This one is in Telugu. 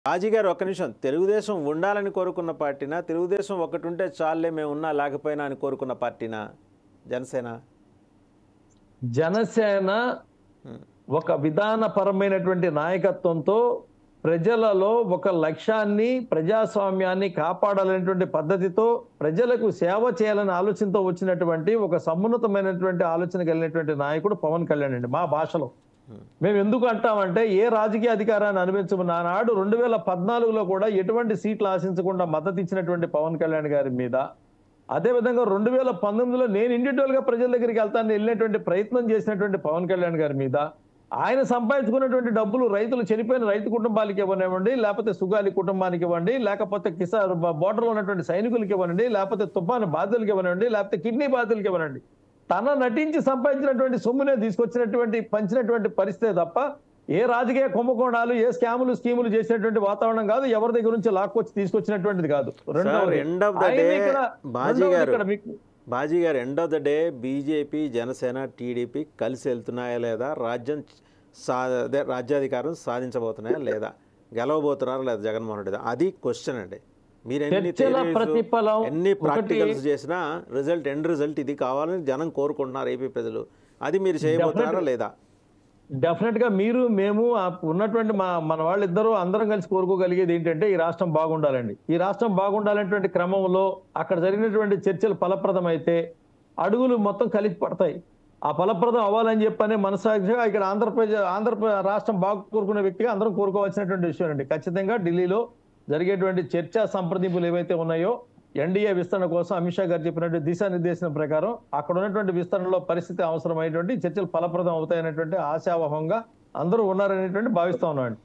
రాజీ గారు ఒక్క నిమిషం, తెలుగుదేశం ఉండాలని కోరుకున్న పార్టీనా, తెలుగుదేశం ఒకటి ఉంటే చాలే మేము ఉన్నా లేకపోయినా అని కోరుకున్న పార్టీనా జనసేన? జనసేన ఒక విధానపరమైనటువంటి నాయకత్వంతో ప్రజలలో ఒక లక్ష్యాన్ని, ప్రజాస్వామ్యాన్ని కాపాడాలనేటువంటి పద్ధతితో ప్రజలకు సేవ చేయాలనే ఆలోచనతో వచ్చినటువంటి ఒక సమున్నతమైనటువంటి ఆలోచన కలిగినటువంటి నాయకుడు పవన్ కళ్యాణ్ అండి. మా భాషలో మేము ఎందుకు అంటామంటే, ఏ రాజకీయ అధికారాన్ని అనుభవించము నానాడు 2014లో కూడా ఎటువంటి సీట్లు ఆశించకుండా మద్దతు ఇచ్చినటువంటి పవన్ కళ్యాణ్ గారి మీద, అదేవిధంగా 2019లో నేను ఇండివిజువల్ గా ప్రజల దగ్గరికి వెళ్తాను వెళ్ళినటువంటి ప్రయత్నం చేసినటువంటి పవన్ కళ్యాణ్ గారి మీద, ఆయన సంపాదించుకున్నటువంటి డబ్బులు రైతులు చనిపోయిన రైతు కుటుంబాలకి ఇవ్వనివ్వండి, లేకపోతే సుగాలి కుటుంబానికి ఇవ్వండి, లేకపోతే బోర్డర్లో ఉన్నటువంటి సైనికులకి ఇవ్వనండి, లేకపోతే తుఫాను బాధితులకి ఇవ్వనండి, లేకపోతే కిడ్నీ బాధితులకి ఇవ్వనండి, తన నటించి సంపాదించినటువంటి సొమ్మునే తీసుకొచ్చినటువంటి పంచినటువంటి పరిస్థితే తప్ప ఏ రాజకీయ కుంభకోణాలు, ఏ స్కాములు స్కీములు చేసినటువంటి వాతావరణం కాదు, ఎవరి దగ్గర నుంచి లాక్కొచ్చి తీసుకొచ్చినటువంటిది కాదు. బాజీ గారు, end of the day BJP, Janasena, TDP కలిసి వెళ్తున్నాయా లేదా, రాజ్యాధికారం సాధించబోతున్నాయా లేదా, గెలవబోతున్నారా లేదా జగన్మోహన్ రెడ్డి, అది క్వశ్చన్ అండి. మీరు ఎన్ని ప్రాక్టికల్స్ చేసినా రిజల్ట్, ఎండ్ రిజల్ట్ ఇది కావాలని జనం కోరుకుంటున్నారు ఏపీ ప్రజలు. అది మీరు చేయబోతున్నారా లేదా? డెఫినెట్ గా మీరు, మేము ఉన్నటువంటి మన వాళ్ళిద్దరూ అందరం కలిసి కోరుకోగలిగేది ఏంటంటే ఈ రాష్ట్రం బాగుండాలండి. ఈ రాష్ట్రం బాగుండాలనేటువంటి క్రమంలో అక్కడ జరిగినటువంటి చర్చలు ఫలప్రదమైతే అడుగులు మొత్తం కలిసి పడతాయి. ఆ ఫలప్రదం అవ్వాలని చెప్పనే మనసాక్షిగా ఇక్కడ ఆంధ్రప్రదేశ్ రాష్ట్రం బాగు కోరుకునే వ్యక్తిగా అందరం కోరుకోవాల్సినటువంటి విషయం అండి. ఖచ్చితంగా ఢిల్లీలో జరిగేటువంటి చర్చా సంప్రదింపులు ఏవైతే ఉన్నాయో, ఎన్డీఏ విస్తరణ కోసం అమిత్ షా గారు చెప్పినట్టు దిశానిర్దేశం ప్రకారం అక్కడ ఉన్నటువంటి విస్తరణలో పరిస్థితి అవసరమైనటువంటి చర్చలు ఫలప్రదం అవుతాయనేటువంటి ఆశావహంగా అందరూ ఉన్నారనేటువంటి భావిస్తా ఉన్నామండి.